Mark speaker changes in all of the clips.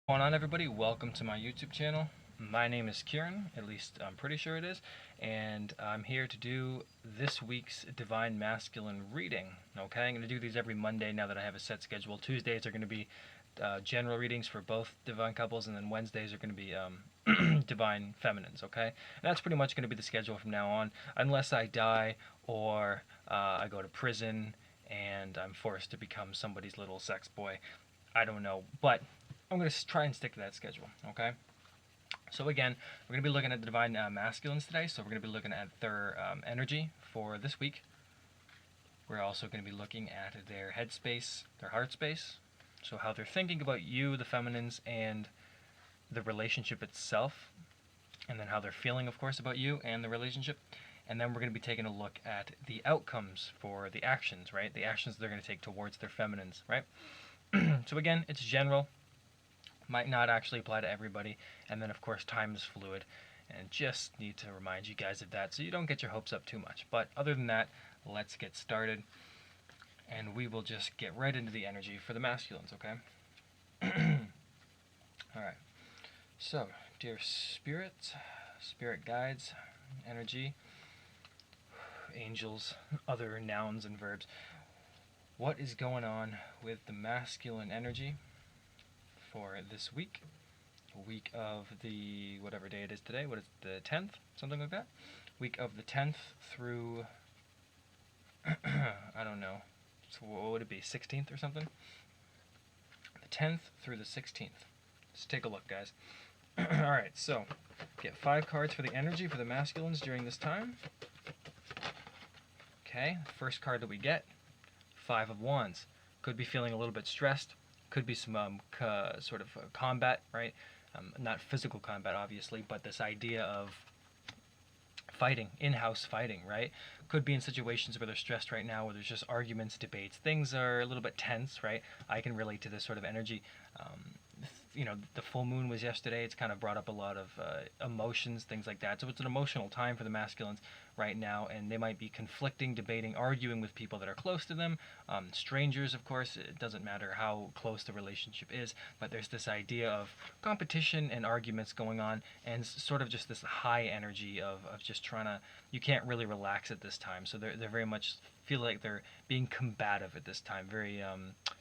Speaker 1: What's going on, everybody? Welcome to my YouTube channel. My name is Kieran, at least I'm pretty sure it is, and I'm here to do this week's Divine Masculine reading. Okay, I'm going to do these every Monday now that I have a set schedule. Tuesdays are going to be general readings for both divine couples, and then Wednesdays are going to be divine feminines. Okay, and that's pretty much going to be the schedule from now on, unless I die or I go to prison and I'm forced to become somebody's little sex boy. I don't know, but I'm going to try and stick to that schedule, okay? So again, we're going to be looking at the divine masculines today, so we're going to be looking at their energy for this week. We're also going to be looking at their headspace, their heart space, so how they're thinking about you, the feminines, and the relationship itself, and then how they're feeling, of course, about you and the relationship. And then we're going to be taking a look at the outcomes for the actions, right? The actions they're going to take towards their feminines, right? So again, it's general. Might not actually apply to everybody, and then of course time is fluid, and just need to remind you guys of that so you don't get your hopes up too much. But other than that, let's get started, and we will just get right into the energy for the masculines, okay? Alright, so dear spirit, spirit guides, energy, angels, other nouns and verbs, what is going on with the masculine energy for this week of the whatever day it is today? What is the 10th, something like that? Week of the 10th through I don't know, so what would it be, 16th or something? The 10th through the 16th. Let's take a look, guys. Alright, so get 5 cards for the energy for the masculines during this time. Okay, first card that we get, 5 of Wands. Could be feeling a little bit stressed. Could be some sort of combat, right? Not physical combat, obviously, but this idea of fighting, in-house fighting, right? Could be in situations where they're stressed right now, where there's just arguments, debates. Things are a little bit tense, right? I can relate to this sort of energy. You know, the full moon was yesterday. It's kind of brought up a lot of emotions, things like that. So it's an emotional time for the masculines right now, and they might be conflicting, debating, arguing with people that are close to them. Strangers, of course, it doesn't matter how close the relationship is, but there's this idea of competition and arguments going on, and sort of just this high energy of just trying to, you can't really relax at this time. So they're very much feel like they're being combative at this time, very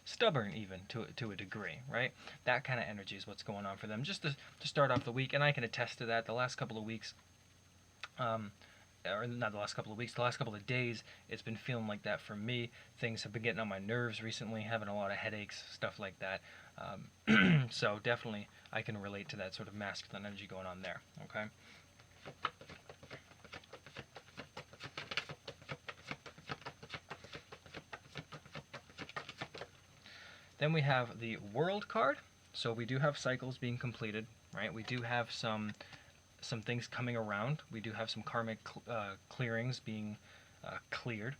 Speaker 1: stubborn even to a degree, right? That kind of energy is what's going on for them, just to start off the week, and I can attest to that. The last couple of weeks, or not the last couple of weeks, the last couple of days, it's been feeling like that for me. Things have been getting on my nerves recently, having a lot of headaches, stuff like that. So definitely I can relate to that sort of masculine energy going on there, okay? Then we have the World card. So we do have cycles being completed, right? We do have some things coming around. We do have some karmic clearings being cleared.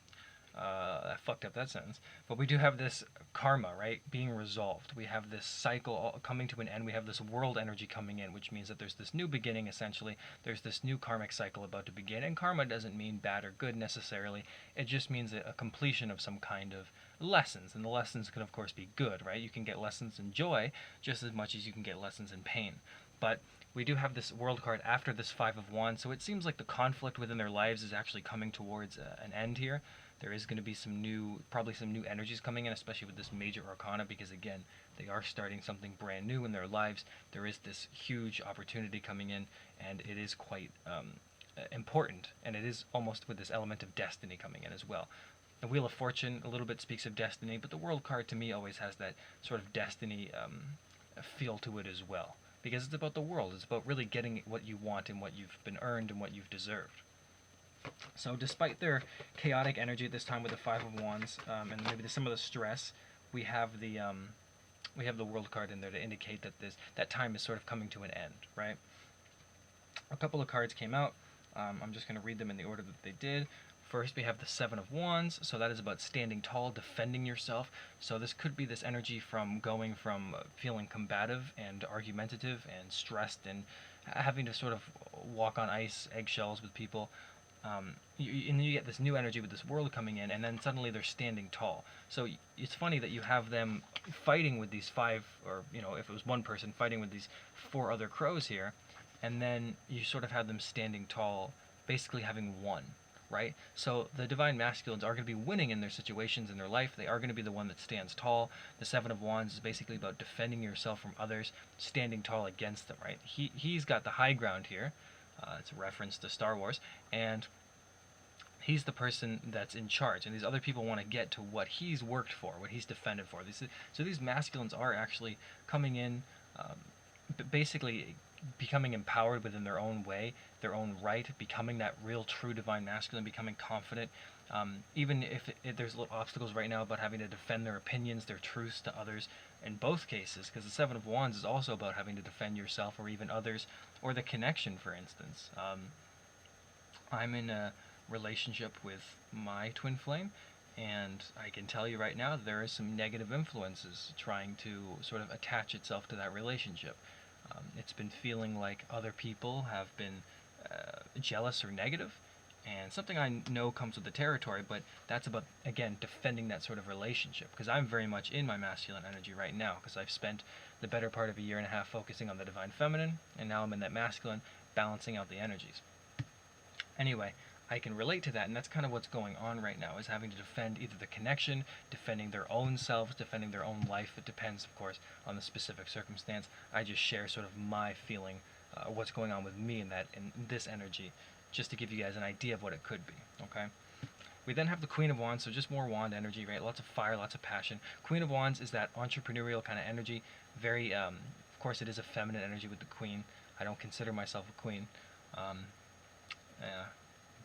Speaker 1: I fucked up that sentence. But we do have this karma, right, being resolved. We have this cycle coming to an end. We have this world energy coming in, which means that there's this new beginning, essentially. There's this new karmic cycle about to begin. And karma doesn't mean bad or good necessarily. It just means a completion of some kind of lessons. And the lessons can, of course, be good, right? You can get lessons in joy just as much as you can get lessons in pain. But we do have this World card after this 5 of Wands, so it seems like the conflict within their lives is actually coming towards an end here. There is going to be probably some new energies coming in, especially with this major arcana, because again, they are starting something brand new in their lives. There is this huge opportunity coming in, and it is quite important, and it is almost with this element of destiny coming in as well. The Wheel of Fortune a little bit speaks of destiny, but the World card to me always has that sort of destiny feel to it as well, because it's about the world. It's about really getting what you want and what you've been earned and what you've deserved. So despite their chaotic energy at this time with the 5 of Wands, and maybe some of the stress, we have the World card in there to indicate that that time is sort of coming to an end, right? A couple of cards came out. I'm just going to read them in the order that they did. First, we have the 7 of Wands, so that is about standing tall, defending yourself. So this could be this energy from going from feeling combative and argumentative and stressed and having to sort of walk on ice, eggshells with people, and then you get this new energy with this world coming in, and then suddenly they're standing tall. So it's funny that you have them fighting with these five, or if it was one person fighting with these four other crows here, and then you sort of have them standing tall, basically having won, right? So the divine masculines are going to be winning in their situations in their life. They are going to be the one that stands tall. The Seven of Wands is basically about defending yourself from others, standing tall against them, right? He's got the high ground here. It's a reference to Star Wars, and he's the person that's in charge, and these other people want to get to what he's worked for, what he's defended for. So these masculines are actually coming in, basically becoming empowered within their own way, their own right, becoming that real true divine masculine, becoming confident, even if there's little obstacles right now about having to defend their opinions, their truths to others, in both cases, because the Seven of Wands is also about having to defend yourself or even others, or the connection, for instance. I'm in a relationship with my twin flame, and I can tell you right now there is some negative influences trying to sort of attach itself to that relationship. It's been feeling like other people have been jealous or negative, and something I know comes with the territory, but that's about, again, defending that sort of relationship, because I'm very much in my masculine energy right now, because I've spent the better part of a year and a half focusing on the divine feminine, and now I'm in that masculine, balancing out the energies. Anyway, I can relate to that, and that's kind of what's going on right now, is having to defend either the connection, defending their own selves, defending their own life. It depends, of course, on the specific circumstance. I just share sort of my feeling, what's going on with me in this energy, just to give you guys an idea of what it could be, okay? We then have the Queen of Wands, so just more wand energy, right? Lots of fire, lots of passion. Queen of Wands is that entrepreneurial kind of energy. Very, of course, it is a feminine energy with the Queen. I don't consider myself a queen.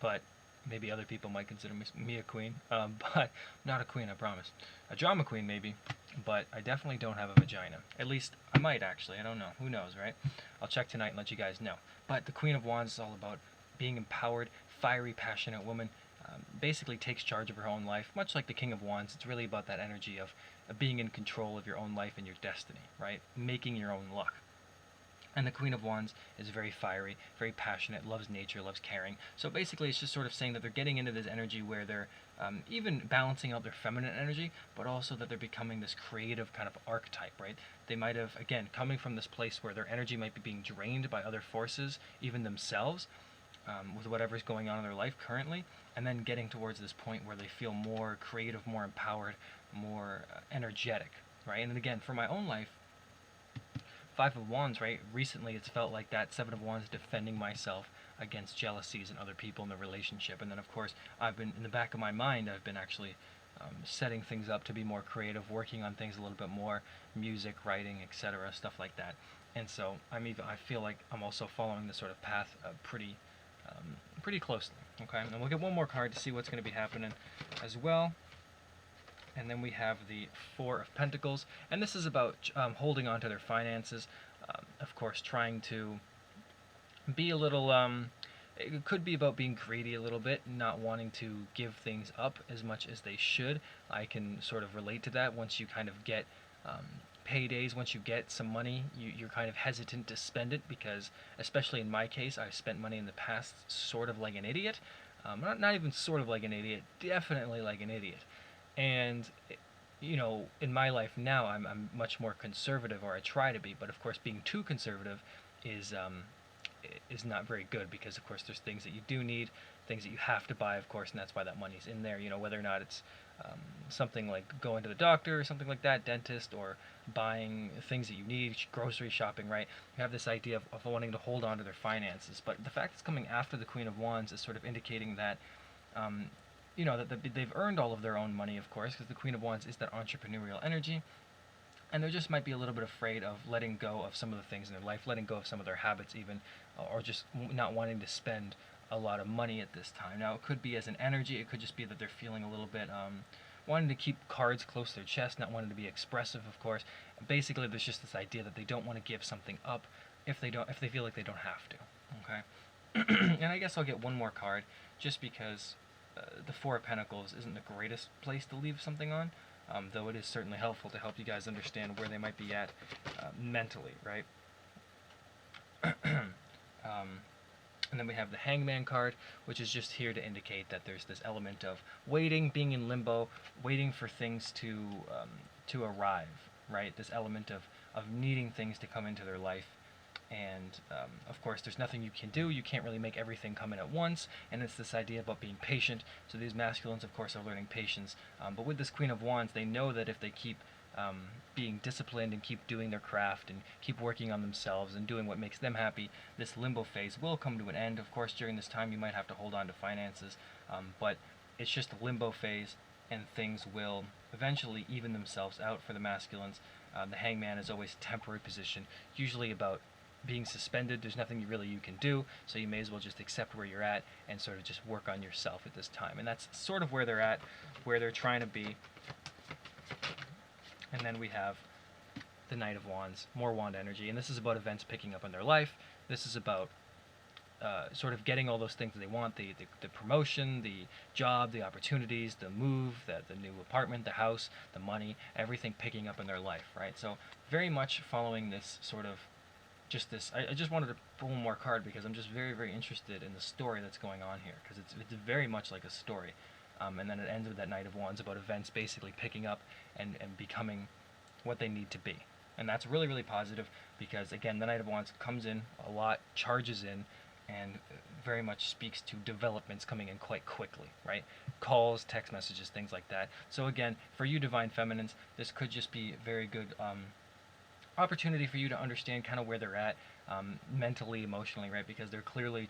Speaker 1: But maybe other people might consider me a queen, but not a queen, I promise. A drama queen, maybe, but I definitely don't have a vagina. At least, I might actually, I don't know. Who knows, right? I'll check tonight and let you guys know. But the Queen of Wands is all about being empowered, fiery, passionate woman, basically takes charge of her own life, much like the King of Wands. It's really about that energy of being in control of your own life and your destiny, right? Making your own luck. And the Queen of Wands is very fiery, very passionate, loves nature, loves caring. So basically it's just sort of saying that they're getting into this energy where they're even balancing out their feminine energy, but also that they're becoming this creative kind of archetype, right? They might have, again, coming from this place where their energy might be being drained by other forces, even themselves, with whatever's going on in their life currently, and then getting towards this point where they feel more creative, more empowered, more energetic, right? And then again, for my own life, Five of Wands, right? Recently, it's felt like that. Seven of Wands, defending myself against jealousies and other people in the relationship. And then, of course, I've been, in the back of my mind, I've been actually setting things up to be more creative, working on things a little bit more, music, writing, etc., stuff like that. And so I feel like I'm also following this sort of path pretty closely. Okay, and we'll get one more card to see what's going to be happening as well. And then we have the Four of Pentacles, and this is about holding on to their finances, of course trying to be a little, it could be about being greedy a little bit, not wanting to give things up as much as they should. I can sort of relate to that. Once you kind of get paydays, once you get some money, you're kind of hesitant to spend it, because, especially in my case, I've spent money in the past sort of like an idiot. Not even sort of like an idiot, definitely like an idiot. And in my life now, I'm much more conservative, or I try to be. But of course, being too conservative is not very good, because of course there's things that you do need, things that you have to buy, of course, and that's why that money's in there. Whether or not it's something like going to the doctor or something like that, dentist, or buying things that you need, grocery shopping, right? You have this idea of wanting to hold on to their finances. But the fact it's coming after the Queen of Wands is sort of indicating that that they've earned all of their own money, of course, because the Queen of Wands is that entrepreneurial energy, and they just might be a little bit afraid of letting go of some of the things in their life, letting go of some of their habits even, or just not wanting to spend a lot of money at this time. Now, it could be as an energy, it could just be that they're feeling a little bit wanting to keep cards close to their chest, not wanting to be expressive, of course. Basically, there's just this idea that they don't want to give something up if they feel like they don't have to. Okay, and I guess I'll get one more card, just because the Four of Pentacles isn't the greatest place to leave something on, though it is certainly helpful to help you guys understand where they might be at mentally, right? And then we have the Hangman card, which is just here to indicate that there's this element of waiting, being in limbo, waiting for things to arrive, right? This element of needing things to come into their life. And of course, there's nothing you can do. You can't really make everything come in at once. And it's this idea about being patient. So these masculines, of course, are learning patience. But with this Queen of Wands, they know that if they keep being disciplined and keep doing their craft and keep working on themselves and doing what makes them happy, this limbo phase will come to an end. Of course, during this time, you might have to hold on to finances, but it's just a limbo phase, and things will eventually even themselves out for the masculines. The Hangman is always a temporary position, usually about being suspended. There's nothing you can do, so you may as well just accept where you're at and sort of just work on yourself at this time. And that's sort of where they're at, where they're trying to be. And then we have the Knight of Wands, more wand energy, and this is about events picking up in their life. This is about sort of getting all those things that they want, the promotion, the job, the opportunities, the move, the new apartment, the house, the money, everything picking up in their life, right? So very much following this sort of just this. I just wanted to pull one more card because I'm just very, very interested in the story that's going on here, because it's very much like a story. And then it ends with that Knight of Wands about events basically picking up and becoming what they need to be. And that's really, really positive because, again, the Knight of Wands comes in a lot, charges in, and very much speaks to developments coming in quite quickly, right? Calls, text messages, things like that. So again, for you Divine Feminines, this could just be a very good opportunity for you to understand kind of where they're at mentally, emotionally, right? Because they're clearly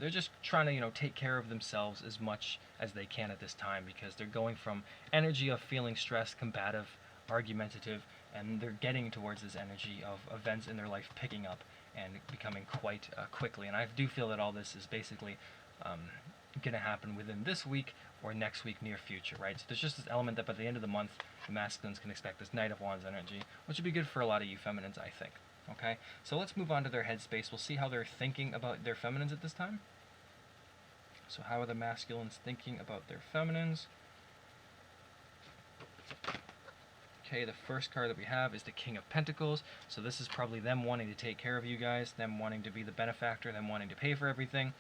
Speaker 1: they're just trying to, take care of themselves as much as they can at this time, because they're going from energy of feeling stressed, combative, argumentative, and they're getting towards this energy of events in their life picking up and becoming quite quickly. And I do feel that all this is basically going to happen within this week or next week, near future, right? So there's just this element that by the end of the month, the masculines can expect this Knight of Wands energy, which would be good for a lot of you feminines, I think. Okay, so let's move on to their headspace. We'll see how they're thinking about their feminines at this time. So how are the masculines thinking about their feminines? Okay, the first card that we have is the King of Pentacles. So this is probably them wanting to take care of you guys, them wanting to be the benefactor, them wanting to pay for everything.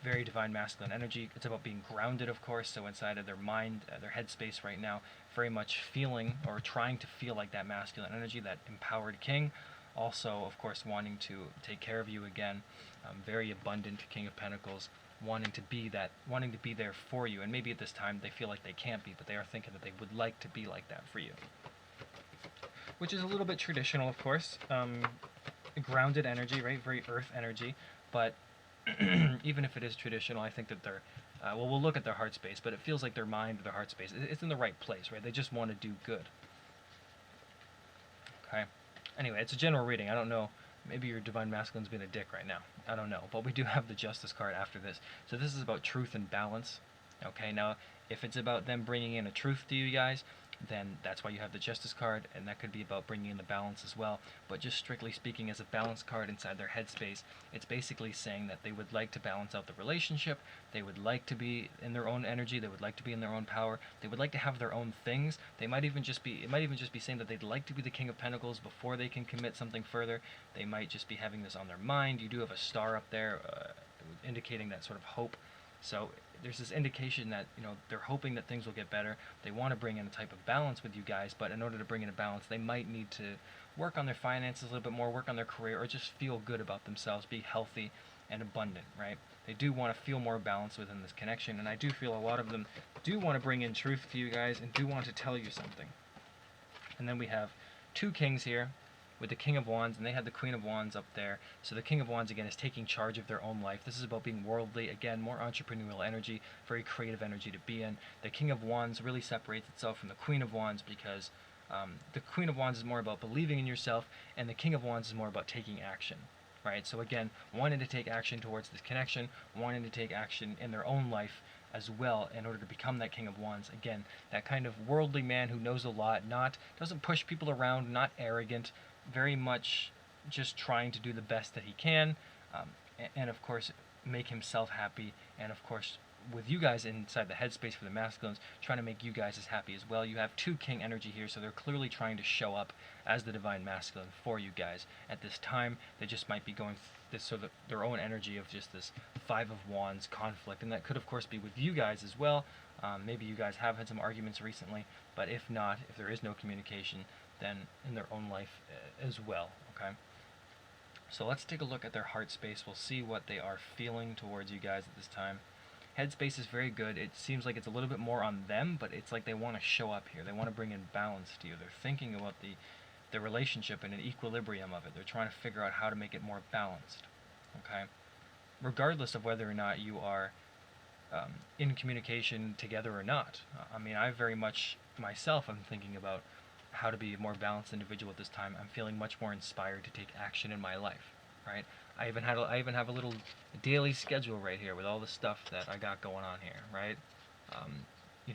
Speaker 1: Very divine masculine energy. It's about being grounded, of course, so inside of their mind, their headspace right now, very much feeling or trying to feel like that masculine energy, that empowered king. Also, of course, wanting to take care of you again. Very abundant King of Pentacles, wanting to be there for you. And maybe at this time they feel like they can't be, but they are thinking that they would like to be like that for you. Which is a little bit traditional, of course. Grounded energy, right? Very earth energy, but even if it is traditional, I think that they're, we'll look at their heart space, but it feels like their mind, their heart space, it's in the right place, right? They just want to do good. Okay? Anyway, it's a general reading. I don't know. Maybe your Divine Masculine's being a dick right now. I don't know. But we do have the Justice card after this. So this is about truth and balance. Okay? Now, if it's about them bringing in a truth to you guys, then that's why you have the Justice card, and that could be about bringing in the balance as well. But just strictly speaking, as a balance card inside their headspace, it's basically saying that they would like to balance out the relationship, they would like to be in their own energy, they would like to be in their own power, they would like to have their own things. It might even just be saying that they'd like to be the King of Pentacles before they can commit something further. They might just be having this on their mind. You do have a star up there indicating that sort of hope. So there's this indication that, they're hoping that things will get better. They want to bring in a type of balance with you guys, but in order to bring in a balance, they might need to work on their finances a little bit more, work on their career, or just feel good about themselves, be healthy and abundant, right? They do want to feel more balance within this connection, and I do feel a lot of them do want to bring in truth to you guys and do want to tell you something. And then we have two kings here with the King of Wands, and they had the Queen of Wands up there. So the King of Wands, again, is taking charge of their own life. This is about being worldly, again, more entrepreneurial energy, very creative energy to be in. The King of Wands really separates itself from the Queen of Wands because the Queen of Wands is more about believing in yourself, and the King of Wands is more about taking action, right? So again, wanting to take action towards this connection, wanting to take action in their own life as well in order to become that King of Wands. Again, that kind of worldly man who knows a lot, doesn't push people around, not arrogant, very much just trying to do the best that he can, and of course make himself happy, and of course with you guys inside the headspace for the masculines, trying to make you guys as happy as well. You have 2 king energy here, so they're clearly trying to show up as the divine masculine for you guys at this time. They just might be going this so that their own energy of just this 5 of wands conflict, and that could of course be with you guys as well. Maybe you guys have had some arguments recently, but if not, if there is no communication, then in their own life as well. Okay, so let's take a look at their heart space. We'll see what they are feeling towards you guys at this time. Headspace is very good. It seems like it's a little bit more on them, but it's like they want to show up here. They want to bring in balance to you. They're thinking about the relationship and an equilibrium of it. They're trying to figure out how to make it more balanced. Okay, regardless of whether or not you are in communication together or not. I mean, I very much myself am thinking about how to be a more balanced individual at this time. I'm feeling much more inspired to take action in my life, right? I even have a little daily schedule right here with all the stuff that I got going on here, right? You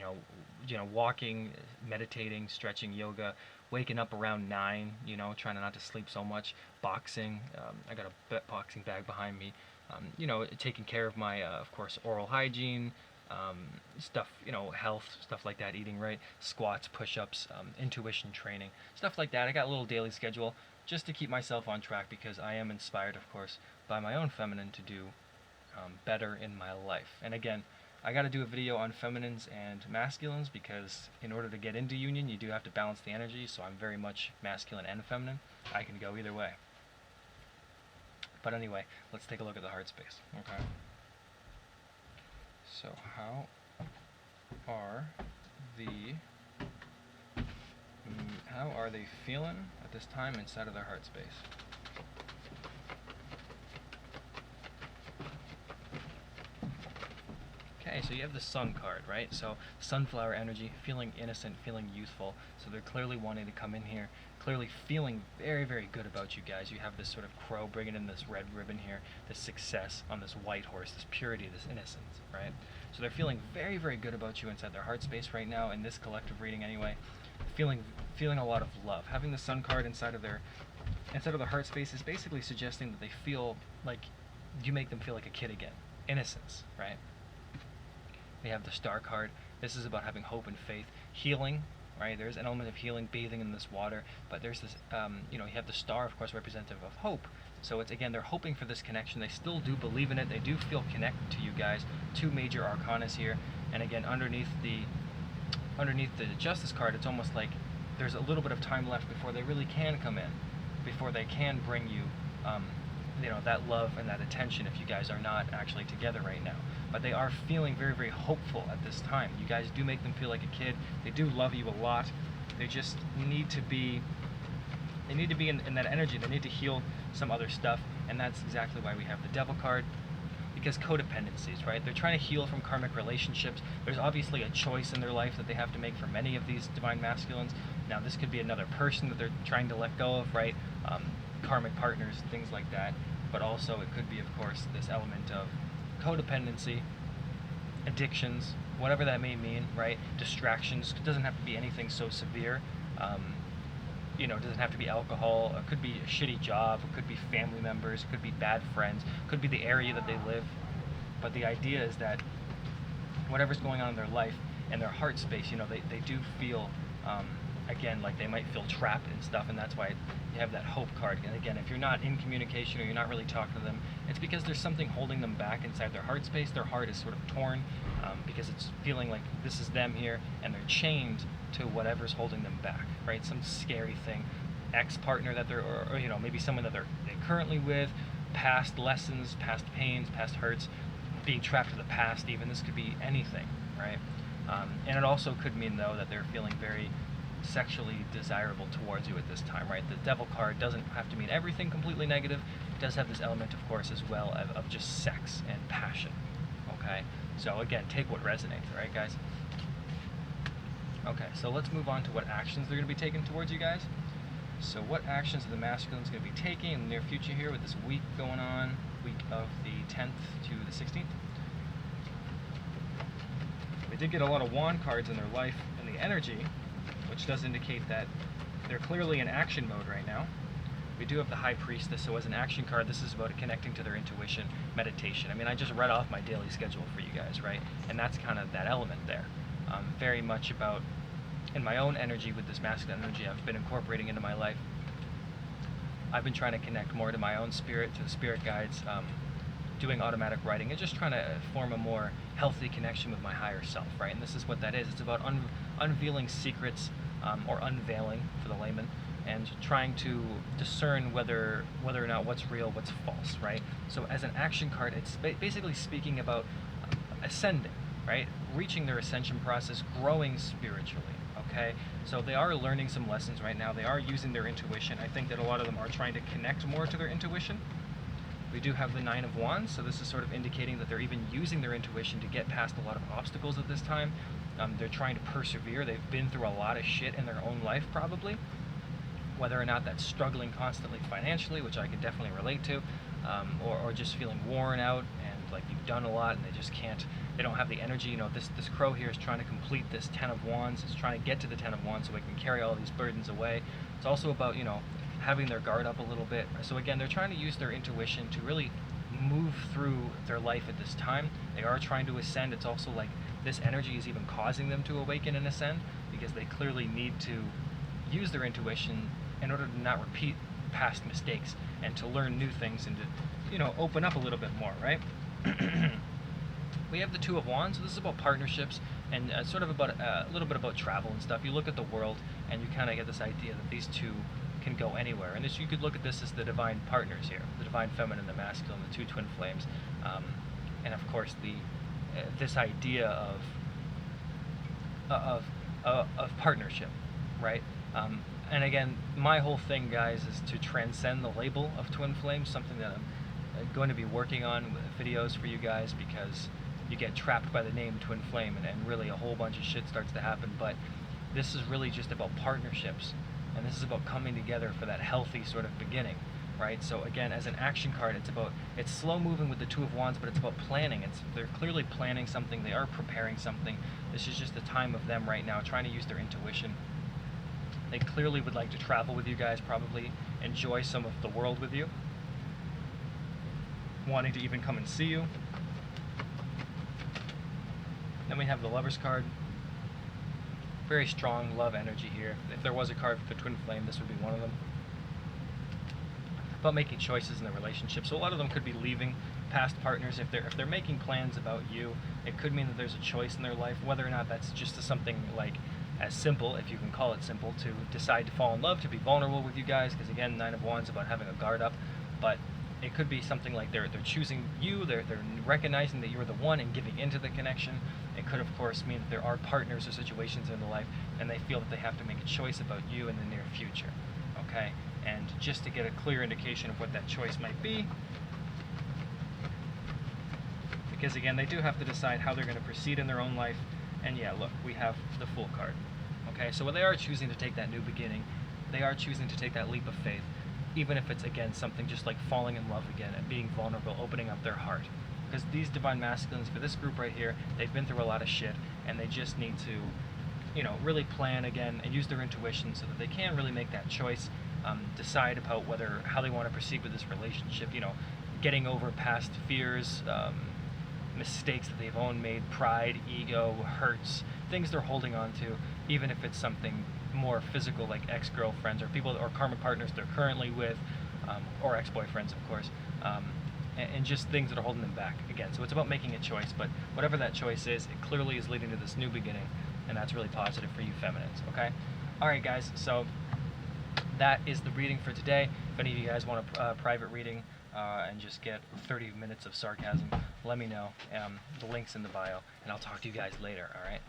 Speaker 1: know, walking, meditating, stretching, yoga, waking up around 9, you know, trying not to sleep so much, boxing. I got a boxing bag behind me. You know, taking care of my, of course, oral hygiene, stuff, you know, health, stuff like that, eating right, squats, push-ups, intuition training, stuff like that. I got a little daily schedule just to keep myself on track because I am inspired, of course, by my own feminine to do better in my life. And again, I got to do a video on feminines and masculines because in order to get into union, you do have to balance the energy, so I'm very much masculine and feminine. I can go either way. But anyway, let's take a look at the heart space. Okay. So how are they feeling at this time inside of their heart space? Okay, so you have the sun card, right? So sunflower energy, feeling innocent, feeling youthful. So they're clearly wanting to come in here, clearly feeling very, very good about you guys. You have this sort of crow bringing in this red ribbon here, this success on this white horse, this purity, this innocence, right? So they're feeling very, very good about you inside their heart space right now, in this collective reading anyway. Feeling a lot of love. Having the sun card inside of their heart space is basically suggesting that they feel like you make them feel like a kid again. Innocence, right? We have the star card. This is about having hope and faith, healing, right? There's an element of healing, bathing in this water, but there's this, you know, you have the star, of course, representative of hope. So it's, again, they're hoping for this connection. They still do believe in it. They do feel connected to you guys. 2 major arcanas here, and again, underneath the justice card, it's almost like there's a little bit of time left before they really can come in, before they can bring you, you know, that love and that attention if you guys are not actually together right now. But they are feeling very, very hopeful at this time. You guys do make them feel like a kid. They do love you a lot. They just need to be in that energy. They need to heal some other stuff, and that's exactly why we have the devil card, because codependencies, right? They're trying to heal from karmic relationships. There's obviously a choice in their life that they have to make for many of these divine masculines. Now, this could be another person that they're trying to let go of, right? Karmic partners, things like that. But also it could be, of course, this element of codependency, addictions, whatever that may mean, right? Distractions. It doesn't have to be anything so severe. You know, it doesn't have to be alcohol. It could be a shitty job. It could be family members. It could be bad friends. It could be the area that they live. But the idea is that whatever's going on in their life and their heart space, you know, they do feel, again, like they might feel trapped and stuff, and that's why you have that hope card. And again, if you're not in communication or you're not really talking to them, it's because there's something holding them back inside their heart space. Their heart is sort of torn because it's feeling like this is them here, and they're chained to whatever's holding them back, right? Some scary thing, ex-partner that they're, or you know, maybe someone that they're currently with, past lessons, past pains, past hurts, being trapped in the past even. This could be anything, right? And it also could mean, though, that they're feeling very sexually desirable towards you at this time, right? The devil card doesn't have to mean everything completely negative. It does have this element, of course, as well of just sex and passion, okay? So again, take what resonates, all right, guys? Okay, so let's move on to what actions they're going to be taking towards you guys. So what actions are the masculines going to be taking in the near future here with this week going on, week of the 10th to the 16th? They did get a lot of wand cards in their life and the energy, which does indicate that they're clearly in action mode right now. We do have the High Priestess, so as an action card, this is about connecting to their intuition, meditation. I mean, I just read off my daily schedule for you guys, right? And that's kind of that element there. Very much about, in my own energy with this masculine energy I've been incorporating into my life, I've been trying to connect more to my own spirit, to the spirit guides, doing automatic writing, and just trying to form a more healthy connection with my higher self, right? And this is what that is. It's about unveiling secrets, or unveiling for the layman, and trying to discern whether or not what's real, what's false, right? So as an action card, it's basically speaking about ascending, right? Reaching their ascension process, growing spiritually, okay? So they are learning some lessons right now. They are using their intuition. I think that a lot of them are trying to connect more to their intuition. We do have the Nine of Wands, so this is sort of indicating that they're even using their intuition to get past a lot of obstacles at this time. They're trying to persevere. They've been through a lot of shit in their own life, probably. Whether or not that's struggling constantly financially, which I can definitely relate to, or just feeling worn out and like you've done a lot and they don't have the energy. You know, this crow here is trying to complete this Ten of Wands. It's trying to get to the Ten of Wands so it can carry all these burdens away. It's also about, you know, having their guard up a little bit. So again, they're trying to use their intuition to really move through their life at this time. They are trying to ascend. It's also like this energy is even causing them to awaken and ascend, because they clearly need to use their intuition in order to not repeat past mistakes and to learn new things and to, you know, open up a little bit more, right? We have the Two of Wands, so this is about partnerships and sort of about a little bit about travel and stuff. You look at the world and you kind of get this idea that these two can go anywhere, and you could look at this as the divine partners here, the divine feminine, the masculine, the two twin flames, and of course this idea of partnership, right? And again, my whole thing, guys, is to transcend the label of twin flames, something that I'm going to be working on with videos for you guys, because you get trapped by the name twin flame and really a whole bunch of shit starts to happen. But this is really just about partnerships, and this is about coming together for that healthy sort of beginning, right? So again, as an action card, it's slow moving with the Two of Wands, but it's about planning. They're clearly planning something. They are preparing something. This is just the time of them right now trying to use their intuition. They clearly would like to travel with you guys, probably enjoy some of the world with you, wanting to even come and see you. Then we have the Lover's card. Very strong love energy here. If there was a card for the twin flame, this would be one of them. About making choices in the relationship. So a lot of them could be leaving past partners. If they're making plans about you, it could mean that there's a choice in their life, whether or not that's just something like as simple, if you can call it simple, to decide to fall in love, to be vulnerable with you guys, because again, Nine of Wands is about having a guard up. But it could be something like they're choosing you, they're recognizing that you're the one and giving into the connection. It could, of course, mean that there are partners or situations in their life and they feel that they have to make a choice about you in the near future, okay? And just to get a clear indication of what that choice might be, because again, they do have to decide how they're going to proceed in their own life. And yeah, look, we have the Fool card. Okay, so when they are choosing to take that new beginning, they are choosing to take that leap of faith, even if it's, again, something just like falling in love again and being vulnerable, opening up their heart. Because these divine masculines, for this group right here, they've been through a lot of shit, and they just need to, you know, really plan again and use their intuition so that they can really make that choice, decide about how they want to proceed with this relationship, you know, getting over past fears, mistakes that they've own made, pride, ego, hurts, things they're holding on to, even if it's something more physical like ex-girlfriends or people or karmic partners they're currently with, or ex-boyfriends, of course, and just things that are holding them back. Again, so it's about making a choice, but whatever that choice is, it clearly is leading to this new beginning, and that's really positive for you feminines, okay? Alright guys, so that is the reading for today. If any of you guys want a private reading, and just get 30 minutes of sarcasm, let me know. The link's in the bio, and I'll talk to you guys later, alright?